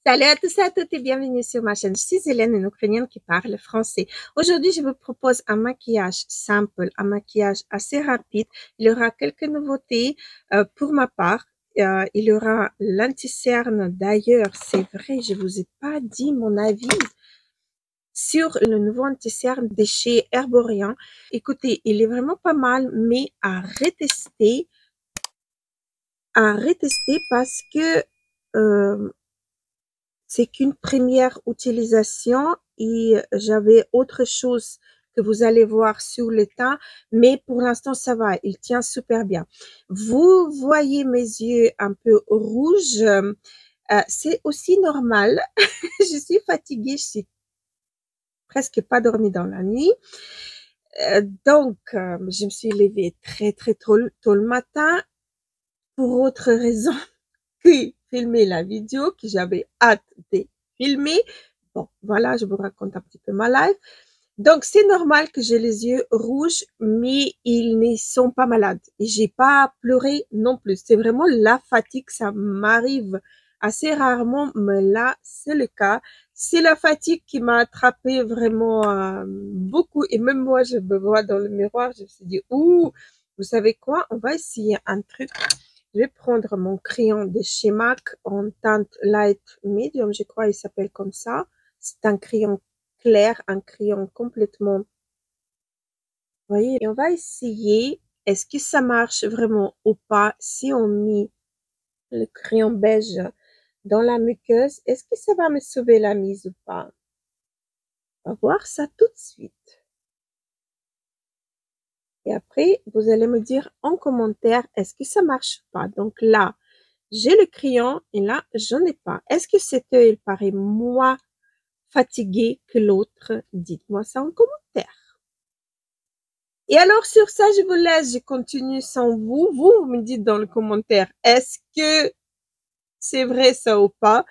Salut à tous et à toutes et bienvenue sur ma chaîne. Je suis Hélène, une Ukrainienne qui parle français. Aujourd'hui, je vous propose un maquillage simple, un maquillage assez rapide. Il y aura quelques nouveautés pour ma part. Il y aura l'anti-cerne. D'ailleurs, c'est vrai, je vous ai pas dit mon avis sur le nouveau anti-cerne de chez Herborian. Écoutez, il est vraiment pas mal, mais à retester parce que c'est qu'une première utilisation et j'avais autre chose que vous allez voir sur le temps, mais pour l'instant ça va, il tient super bien. Vous voyez mes yeux un peu rouges, c'est aussi normal. Je suis fatiguée, je suis presque pas dormi dans la nuit. Donc, je me suis levée très tôt le matin pour autre raison que filmer la vidéo que j'avais hâte de filmer. Bon, voilà, je vous raconte un petit peu ma life. Donc, c'est normal que j'ai les yeux rouges, mais ils ne sont pas malades. Et j'ai pas pleuré non plus. C'est vraiment la fatigue, ça m'arrive assez rarement, mais là, c'est le cas. C'est la fatigue qui m'a attrapé vraiment beaucoup. Et même moi, je me vois dans le miroir, je me suis dit, ouh, vous savez quoi? On va essayer un truc. Je vais prendre mon crayon de chez MAC en teinte light medium, je crois il s'appelle comme ça. C'est un crayon clair, un crayon complètement, vous voyez, et on va essayer, est-ce que ça marche vraiment ou pas si on met le crayon beige dans la muqueuse, est-ce que ça va me sauver la mise ou pas? On va voir ça tout de suite. Et après, vous allez me dire en commentaire, est-ce que ça marche pas? Donc là, j'ai le crayon et là, je n'en ai pas. Est-ce que cet œil il paraît moins fatigué que l'autre? Dites-moi ça en commentaire. Et alors, sur ça, je vous laisse, je continue sans vous. Vous me dites dans le commentaire, est-ce que c'est vrai ça ou pas,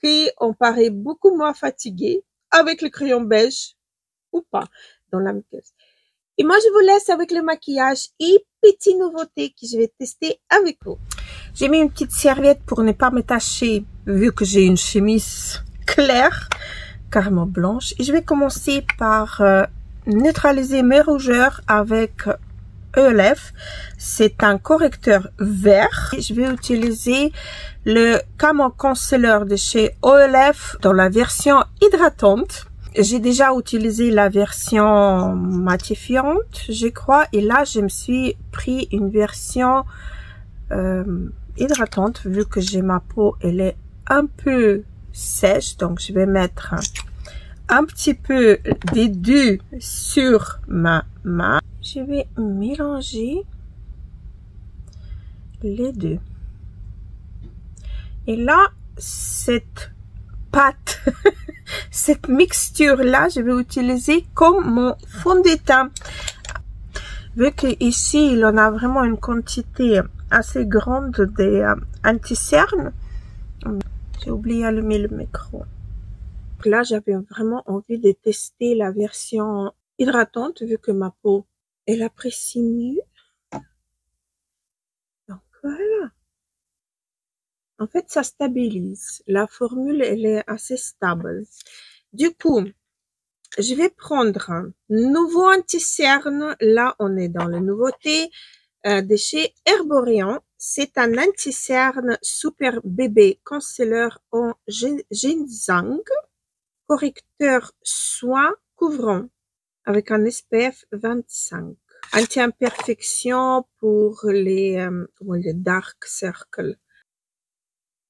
qu'on paraît beaucoup moins fatigué avec le crayon beige ou pas dans la muqueuse. Et moi, je vous laisse avec le maquillage et petite nouveauté que je vais tester avec vous. J'ai mis une petite serviette pour ne pas me tacher, vu que j'ai une chemise claire, carrément blanche. Et je vais commencer par neutraliser mes rougeurs avec ELF. C'est un correcteur vert. Et je vais utiliser le Camo Concealer de chez ELF dans la version hydratante. J'ai déjà utilisé la version matifiante, je crois, et là, je me suis pris une version hydratante, vu que j'ai ma peau, elle est un peu sèche, donc je vais mettre un petit peu d'édu sur ma main. Je vais mélanger les deux. Et là, cette pâte, cette mixture-là, je vais utiliser comme mon fond de teint. Vu qu'ici, il en a vraiment une quantité assez grande des anti-cernes. J'ai oublié d'allumer le micro. Là, j'avais vraiment envie de tester la version hydratante, vu que ma peau, elle apprécie mieux. Donc, voilà. En fait, ça stabilise. La formule, elle est assez stable. Du coup, je vais prendre un nouveau anti-cerne. Là, on est dans la nouveauté de chez Herborian. C'est un anti-cerne super bébé concealer en ginseng, correcteur soin couvrant avec un SPF 25. Anti-imperfection pour les dark circles.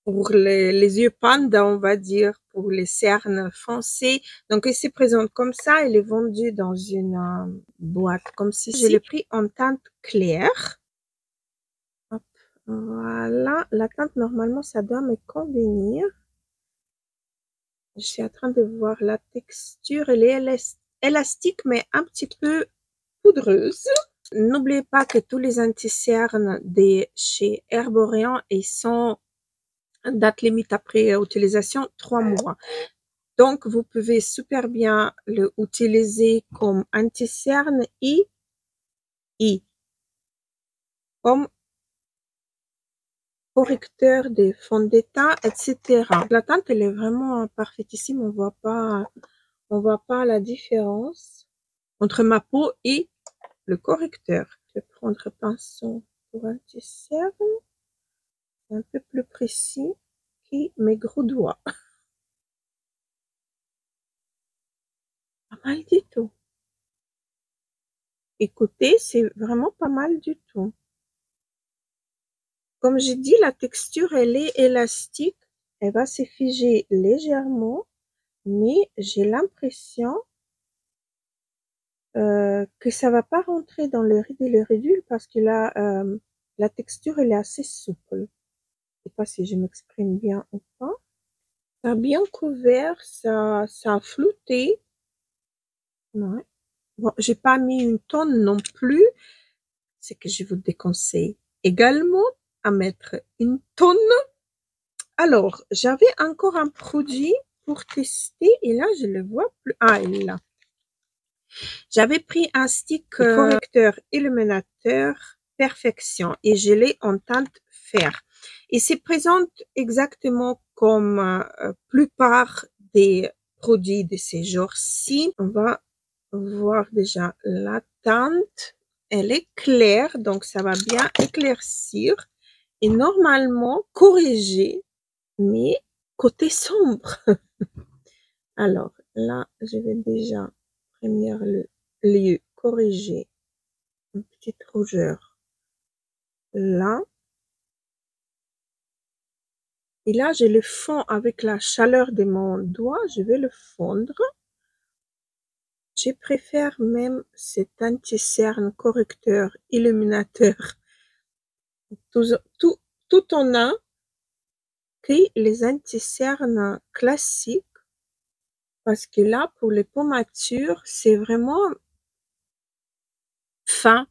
Pour les yeux panda, on va dire, pour les cernes foncées. Donc, il se présente comme ça. Il est vendu dans une boîte comme ceci. Je l'ai pris en teinte claire. Hop, voilà. La teinte, normalement, ça doit me convenir. Je suis en train de voir la texture. Elle est élastique, mais un petit peu poudreuse. N'oubliez pas que tous les anti-cernes de chez Herborian, ils sont date limite après utilisation 3 mois. Donc, vous pouvez super bien le utiliser comme anti-cerne et comme correcteur des fonds de teint, etc. La teinte, elle est vraiment parfaite. Ici, on voit pas la différence entre ma peau et le correcteur. Je vais prendre un pinceau pour anti-cerne, un peu plus précis que mes gros doigts. Pas mal du tout. Écoutez, c'est vraiment pas mal du tout. Comme j'ai dit, la texture, elle est élastique. Elle va se figer légèrement, mais j'ai l'impression que ça va pas rentrer dans le rides et le ridule parce que là, la texture, elle est assez souple. Je sais pas si je m'exprime bien ou pas. Ça a bien couvert, ça a flouté. Ouais. Bon, j'ai pas mis une tonne non plus. C'est que je vous déconseille également à mettre une tonne. Alors, j'avais encore un produit pour tester et là, je le vois plus. Ah, il est là. J'avais pris un stick correcteur illuminateur Perfection et je l'ai en teinte fer. Il se présente exactement comme plupart des produits de ces jours-ci. On va voir déjà la teinte. Elle est claire, donc ça va bien éclaircir et normalement corriger, mais côté sombre. Alors là, je vais déjà premier lieu corriger une petite rougeur là. Et là, je le fonds avec la chaleur de mon doigt, je vais le fondre. Je préfère même cet anti-cerne correcteur illuminateur tout en un que les anti-cernes classiques parce que là, pour les pommatures, c'est vraiment fin.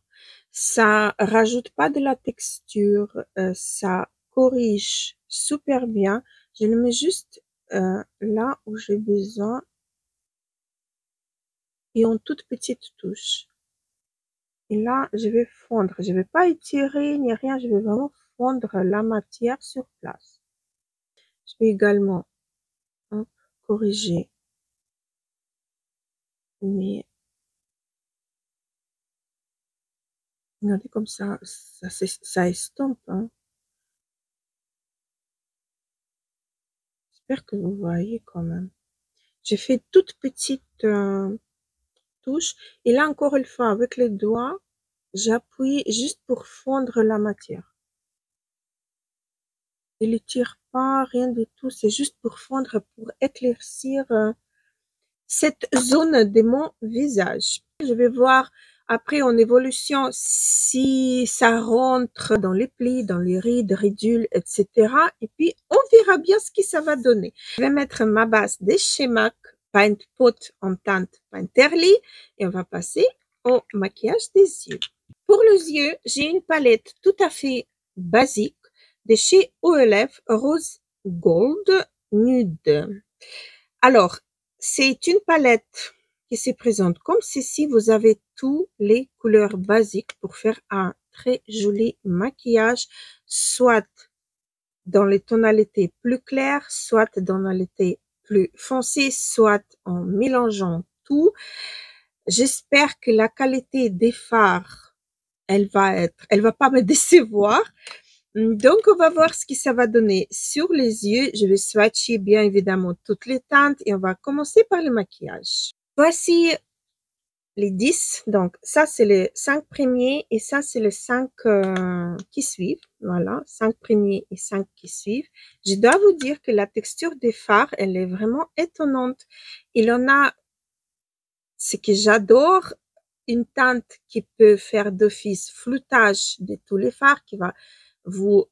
Ça rajoute pas de la texture, ça corrige super bien. Je le mets juste là où j'ai besoin et en toute petite touche. Et là, je vais fondre. Je vais pas étirer ni rien, je vais vraiment fondre la matière sur place. Je vais également corriger mes... Regardez comme ça estompe. Hein. J'espère que vous voyez quand même. J'ai fait toute petite touche. Et là, encore une fois, avec les doigts, j'appuie juste pour fondre la matière. Je ne tire pas, rien du tout. C'est juste pour fondre, pour éclaircir cette zone de mon visage. Je vais voir après en évolution si ça rentre dans les plis, dans les rides, ridules, etc. Et puis, on verra bien ce que ça va donner. Je vais mettre ma base de chez MAC Paint Pot en teinte Painterly et on va passer au maquillage des yeux. Pour les yeux, j'ai une palette tout à fait basique de chez OLF Rose Gold Nude. Alors, c'est une palette qui se présente comme ceci. Vous avez toutes les couleurs basiques pour faire un très joli maquillage, soit dans les tonalités plus claires, soit dans les tonalités plus foncées, soit en mélangeant tout. J'espère que la qualité des fards, elle va pas me décevoir. Donc, on va voir ce que ça va donner sur les yeux. Je vais swatcher bien évidemment toutes les teintes et on va commencer par le maquillage. Voici les 10. Donc, ça, c'est les 5 premiers et ça, c'est les 5 qui suivent. Voilà, 5 premiers et 5 qui suivent. Je dois vous dire que la texture des fards, elle est vraiment étonnante. Il en a, ce que j'adore, une teinte qui peut faire d'office floutage de tous les fards, qui va vous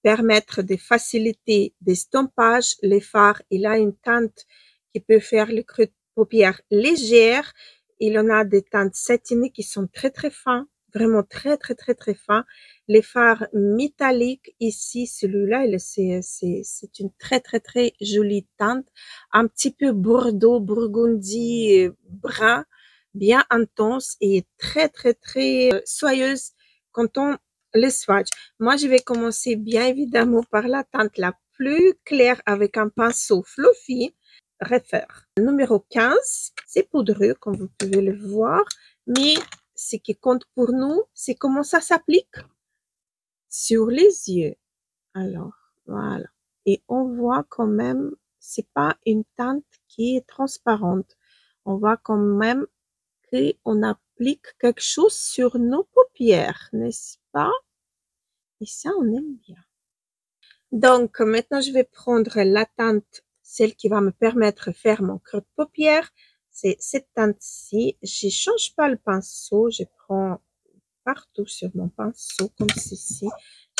permettre de faciliter d'estompage. Les fards, il a une teinte qui peut faire le creux de paupières légère. Il en a des teintes satinées qui sont très très fins, vraiment très très très très fins. Les fards métalliques ici, celui-là, c'est une très très très jolie teinte, un petit peu bordeaux, burgundy, brun, bien intense et très très très soyeuse quand on le swatch. Moi, je vais commencer bien évidemment par la teinte la plus claire avec un pinceau fluffy. Refer. Numéro 15, c'est poudreux, comme vous pouvez le voir, mais ce qui compte pour nous, c'est comment ça s'applique sur les yeux. Alors, voilà. Et on voit quand même, c'est pas une teinte qui est transparente. On voit quand même qu'on applique quelque chose sur nos paupières, n'est-ce pas? Et ça, on aime bien. Donc, maintenant, je vais prendre la teinte, celle qui va me permettre de faire mon creux de paupière. C'est cette teinte-ci. Je change pas le pinceau. Je prends partout sur mon pinceau, comme ceci.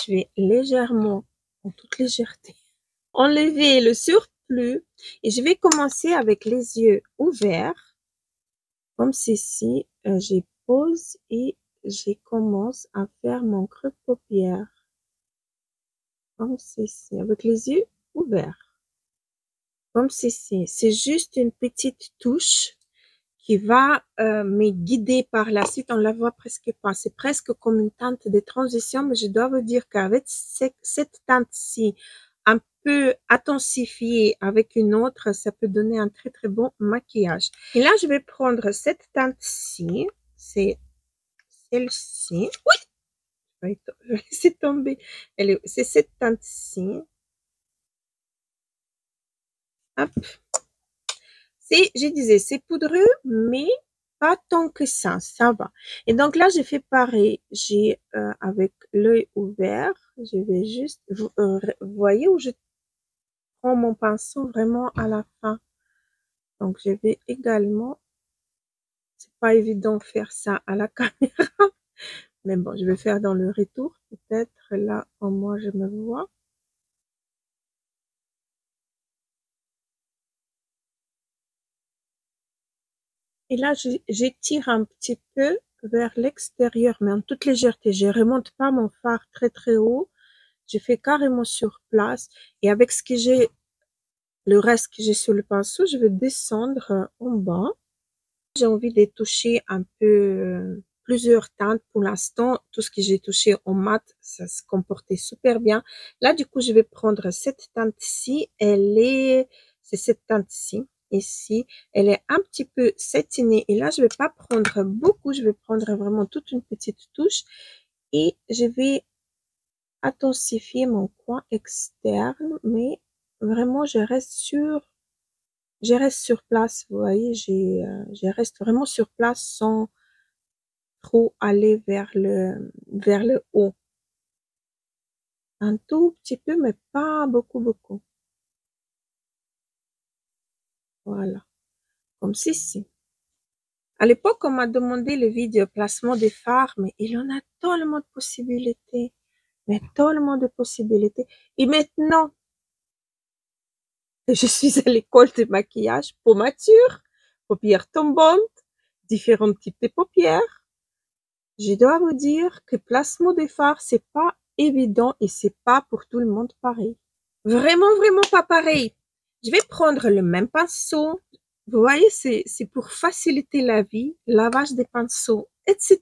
Je vais légèrement, en toute légèreté, enlever le surplus. Et je vais commencer avec les yeux ouverts, comme ceci. Je pose et je commence à faire mon creux de paupière. Comme ceci, avec les yeux ouverts. Comme ceci. C'est juste une petite touche qui va me guider par la suite. On la voit presque pas. C'est presque comme une teinte de transition, mais je dois vous dire qu'avec cette teinte-ci, un peu intensifiée avec une autre, ça peut donner un très très bon maquillage. Et là, je vais prendre cette teinte-ci. C'est celle-ci. Oui! Je vais laisser tomber. C'est cette teinte-ci. Hop. Je disais, c'est poudreux, mais pas tant que ça va. Et donc là, j'ai fait pareil. J'ai, avec l'œil ouvert, je vais juste, vous voyez où je prends mon pinceau vraiment à la fin. Donc, je vais également, c'est pas évident de faire ça à la caméra, mais bon, je vais faire dans le retour. Peut-être là, au moins, je me vois. Et là, j'étire un petit peu vers l'extérieur, mais en toute légèreté. Je remonte pas mon fard très très haut. Je fais carrément sur place. Et avec ce que j'ai, le reste que j'ai sur le pinceau, je vais descendre en bas. J'ai envie de toucher un peu plusieurs teintes pour l'instant. Tout ce que j'ai touché en mat, ça se comportait super bien. Là, du coup, je vais prendre cette teinte-ci. C'est cette teinte-ci. Ici, elle est un petit peu satinée. Et là, je vais pas prendre beaucoup. Je vais prendre vraiment toute une petite touche. Et je vais intensifier mon coin externe. Mais vraiment, je reste sur place, vous voyez, je reste vraiment sur place sans trop aller vers le haut. Un tout petit peu, mais pas beaucoup, beaucoup. Voilà, comme ceci. À l'époque, on m'a demandé le vidéo placement des fards, mais il y en a tellement de possibilités, mais tellement de possibilités. Et maintenant, je suis à l'école de maquillage, pommature, paupières tombantes, différents types de paupières. Je dois vous dire que placement des fards, c'est pas évident et c'est pas pour tout le monde pareil. Vraiment, vraiment pas pareil. Je vais prendre le même pinceau. Vous voyez, c'est pour faciliter la vie, lavage des pinceaux, etc.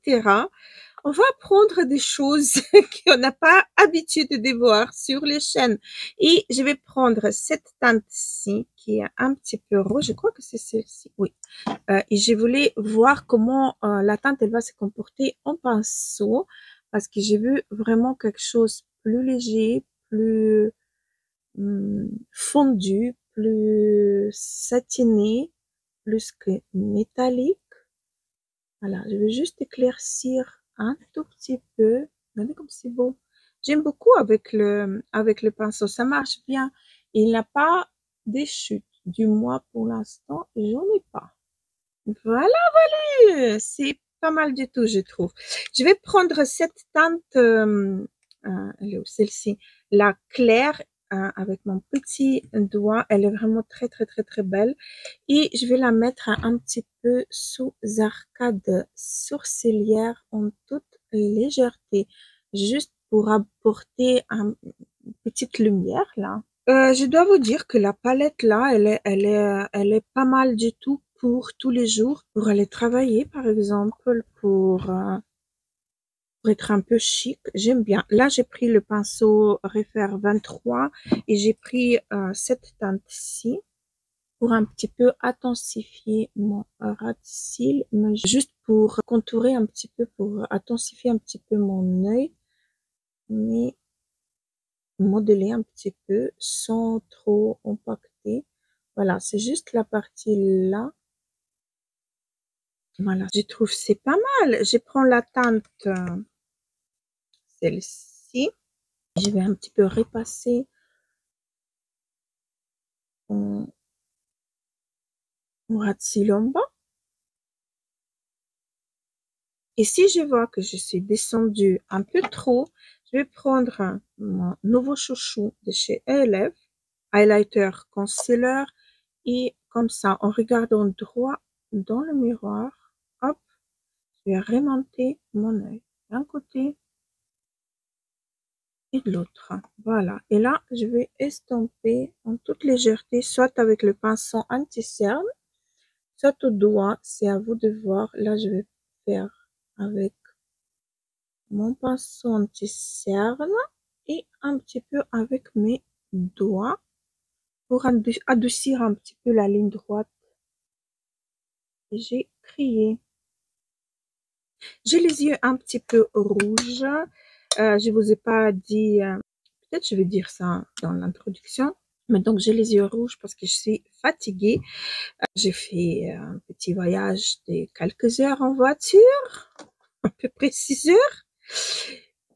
On va apprendre des choses qu'on n'a pas habitude de voir sur les chaînes. Et je vais prendre cette teinte-ci qui est un petit peu rouge. Je crois que c'est celle-ci. Oui. Et je voulais voir comment la teinte elle va se comporter en pinceau parce que j'ai vu vraiment quelque chose plus léger, plus fondu, plus satiné, plus que métallique. Voilà, je vais juste éclaircir un tout petit peu. Regardez comme c'est beau. J'aime beaucoup avec le pinceau, ça marche bien. Il n'a pas des chutes, du moins pour l'instant, j'en ai pas. Voilà, voilà, c'est pas mal du tout, je trouve. Je vais prendre cette teinte, elle est où, celle-ci, la claire, avec mon petit doigt. Elle est vraiment très, très, très, très belle. Et je vais la mettre un petit peu sous arcade sourcilière en toute légèreté, juste pour apporter une petite lumière là. Je dois vous dire que la palette là, elle est pas mal du tout pour tous les jours, pour aller travailler par exemple, pour pour être un peu chic. J'aime bien. Là, j'ai pris le pinceau Refer 23 et j'ai pris cette teinte-ci pour un petit peu intensifier mon ras de cils, mais juste pour contourer un petit peu, pour intensifier un petit peu mon œil, mais modeler un petit peu sans trop impacter. Voilà, c'est juste la partie là. Voilà, je trouve c'est pas mal. Je prends la teinte, celle-ci. Je vais un petit peu repasser mon ras de cils en bas. Et si je vois que je suis descendue un peu trop, je vais prendre mon nouveau chouchou de chez ELF, highlighter concealer, et comme ça, en regardant droit dans le miroir, hop, je vais remonter mon œil d'un côté et de l'autre. Voilà. Et là, je vais estomper en toute légèreté, soit avec le pinceau anti-cerne, soit au doigt. C'est à vous de voir. Là, je vais faire avec mon pinceau anti-cerne et un petit peu avec mes doigts pour adoucir un petit peu la ligne droite. J'ai crié. J'ai les yeux un petit peu rouges. Je vous ai pas dit, peut-être je vais dire ça dans l'introduction, mais donc j'ai les yeux rouges parce que je suis fatiguée. J'ai fait un petit voyage de quelques heures en voiture, à peu près 6 heures.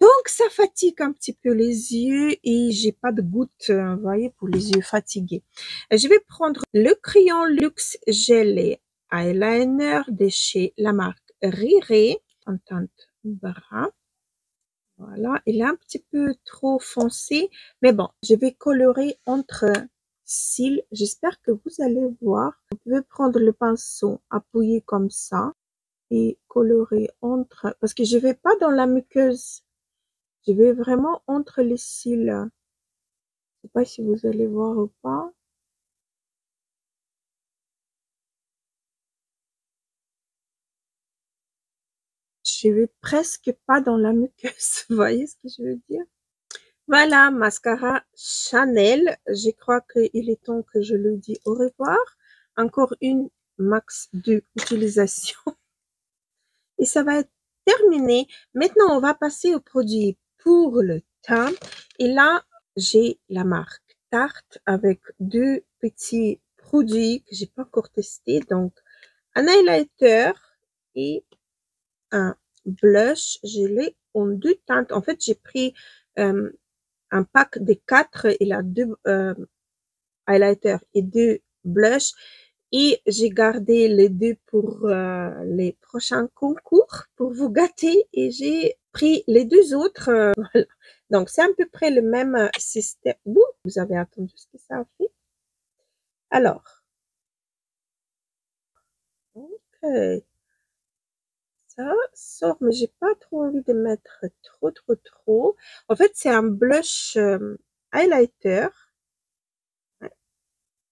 Donc, ça fatigue un petit peu les yeux et j'ai pas de gouttes, vous voyez, pour les yeux fatigués. Je vais prendre le crayon Luxe Gel Eyeliner de chez la marque Riré en teinte brun. Voilà, il est un petit peu trop foncé, mais bon, je vais colorer entre cils. J'espère que vous allez voir. Vous pouvez prendre le pinceau, appuyer comme ça et colorer entre, parce que je vais pas dans la muqueuse. Je vais vraiment entre les cils. Je sais pas si vous allez voir ou pas. Je vais presque pas dans la muqueuse. Vous voyez ce que je veux dire? Voilà, mascara Chanel. Je crois qu'il est temps que je le dis au revoir. Encore une max d'utilisation. Et ça va être terminé. Maintenant, on va passer au produit pour le teint. Et là, j'ai la marque Tarte avec deux petits produits que j'ai pas encore testés. Donc, un highlighter et un blush. Je l'ai en deux teintes. En fait, j'ai pris un pack de 4. Il a deux highlighters et deux blushs. Et j'ai gardé les deux pour les prochains concours pour vous gâter. Et j'ai pris les deux autres. Voilà. Donc, c'est à peu près le même système. Vous avez attendu ce que ça a fait. Alors, ok. Ça sort, mais j'ai pas trop envie de mettre trop. En fait, c'est un blush highlighter. Ouais.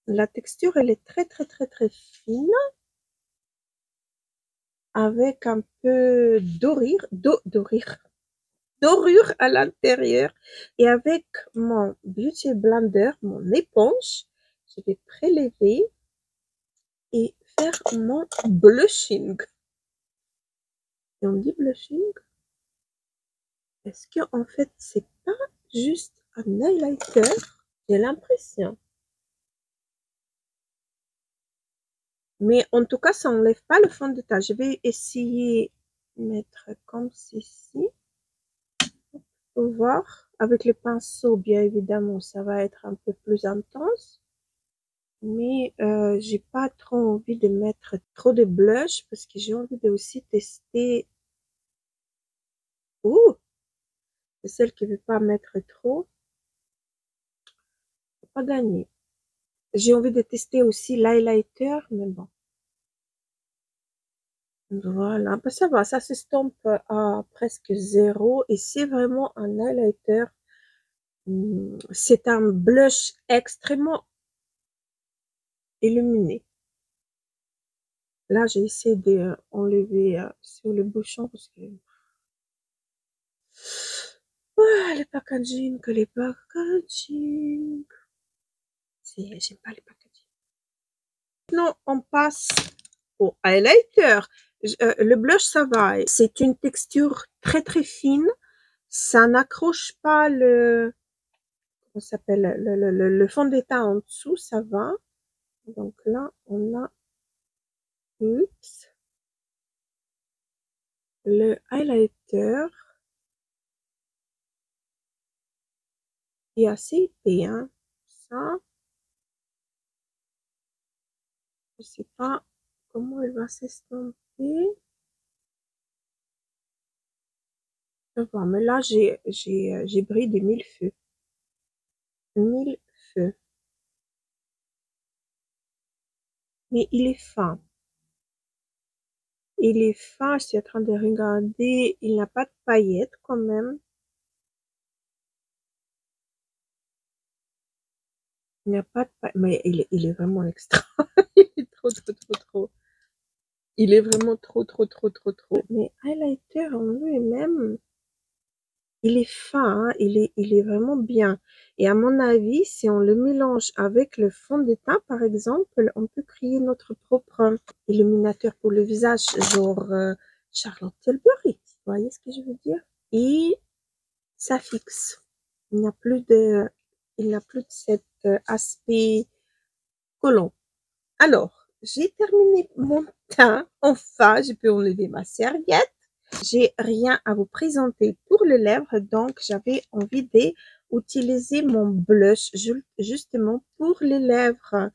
La texture, elle est très fine, avec un peu dorure à l'intérieur. Et avec mon Beauty Blender, mon éponge, je vais prélever et faire mon blushing. Et on dit blushing? Est-ce que en fait, c'est pas juste un highlighter? J'ai l'impression. Mais en tout cas, ça enlève pas le fond de teint. Je vais essayer de mettre comme ceci pour voir. Avec le pinceau, bien évidemment, ça va être un peu plus intense. Mais j'ai pas trop envie de mettre trop de blush parce que j'ai envie de aussi tester. Ouh, c'est celle qui veut pas mettre trop. Pas gagné. J'ai envie de tester aussi l'highlighter, mais bon. Voilà, bah ça va, ça s'estompe à presque zéro et c'est vraiment un highlighter. C'est un blush extrêmement illuminé. Là, j'ai essayé d'enlever sur le bouchon parce que Ah, les packaging, que les packaging. J'aime pas les packaging. Maintenant, on passe au highlighter. Le blush, ça va. C'est une texture très très fine. Ça n'accroche pas le, comment ça s'appelle, le fond de teint en dessous, ça va. Donc là, on a, oups, le highlighter. Il est assez épais, hein. Ça, je sais pas comment elle va s'estomper. Je vois, mais là, j'ai brillé de mille feux. Mille feux. Mais il est fin. Il est fin, je suis en train de regarder. Il n'a pas de paillettes quand même. Il n'a pas de paillettes. Mais il est vraiment extra. Il est trop, trop, trop, trop. Il est vraiment trop, trop, trop, trop, trop. Mais highlighter en lui-même, il est fin, hein, il est vraiment bien. Et à mon avis, si on le mélange avec le fond de teint, par exemple, on peut créer notre propre illuminateur pour le visage, genre Charlotte Tilbury. Vous voyez ce que je veux dire? Et ça fixe. Il n'y a plus de, il n'a plus de cet aspect collant. Alors, j'ai terminé mon teint. Enfin, je peux enlever ma serviette. J'ai rien à vous présenter pour les lèvres, donc j'avais envie d'utiliser mon blush justement pour les lèvres.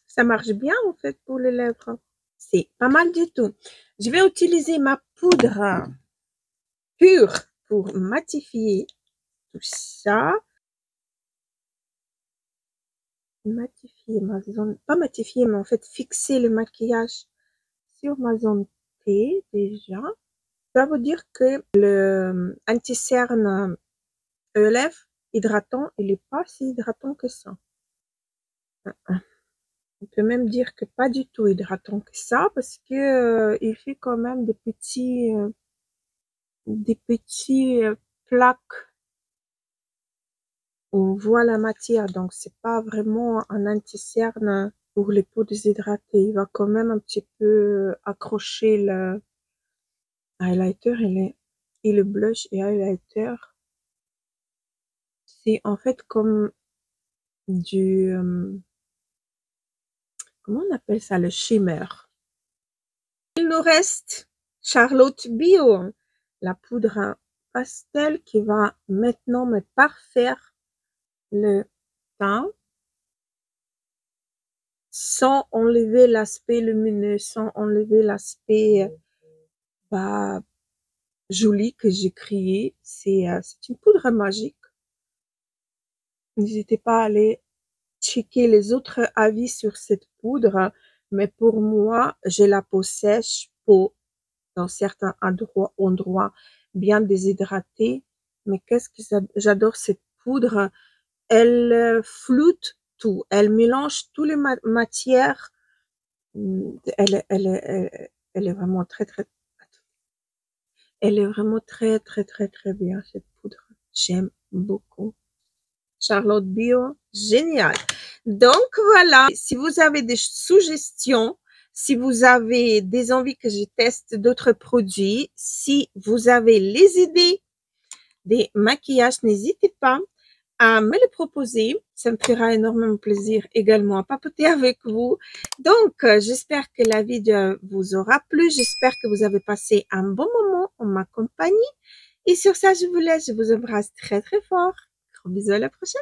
Ça marche bien en fait pour les lèvres. C'est pas mal du tout. Je vais utiliser ma poudre pure pour matifier tout ça. Matifier ma zone, pas matifier, mais en fait fixer le maquillage sur ma zone T déjà. Ça veut dire que le anti-cerne lèvres hydratant, il est pas si hydratant que ça. On peut même dire que pas du tout hydratant que ça parce que il fait quand même des petits plaques. On voit la matière, donc c'est pas vraiment un anti-cerne pour les peaux déshydratées. Il va quand même un petit peu accrocher le highlighter et le blush et highlighter. C'est en fait comme du comment on appelle ça, le shimmer. Il nous reste Charlotte Bio, la poudre pastel qui va maintenant me parfaire le teint sans enlever l'aspect lumineux, sans enlever l'aspect bah, joli que j'ai créé. C'est une poudre magique. N'hésitez pas à aller checker les autres avis sur cette poudre, mais pour moi, j'ai la peau sèche, peau dans certains endroits bien déshydratée. Mais qu'est-ce que j'adore cette poudre. Elle floute tout. Elle mélange toutes les matières. Elle est vraiment très, très, elle est vraiment très, très, très, très bien, cette poudre. J'aime beaucoup. Charlotte Bio, génial. Donc voilà, si vous avez des suggestions, si vous avez des envies que je teste d'autres produits, si vous avez les idées des maquillages, n'hésitez pas à me les proposer. Ça me fera énormément plaisir également à papoter avec vous. Donc, j'espère que la vidéo vous aura plu. J'espère que vous avez passé un bon moment en ma compagnie. Et sur ça, je vous laisse. Je vous embrasse très, très fort. Gros bisous, à la prochaine.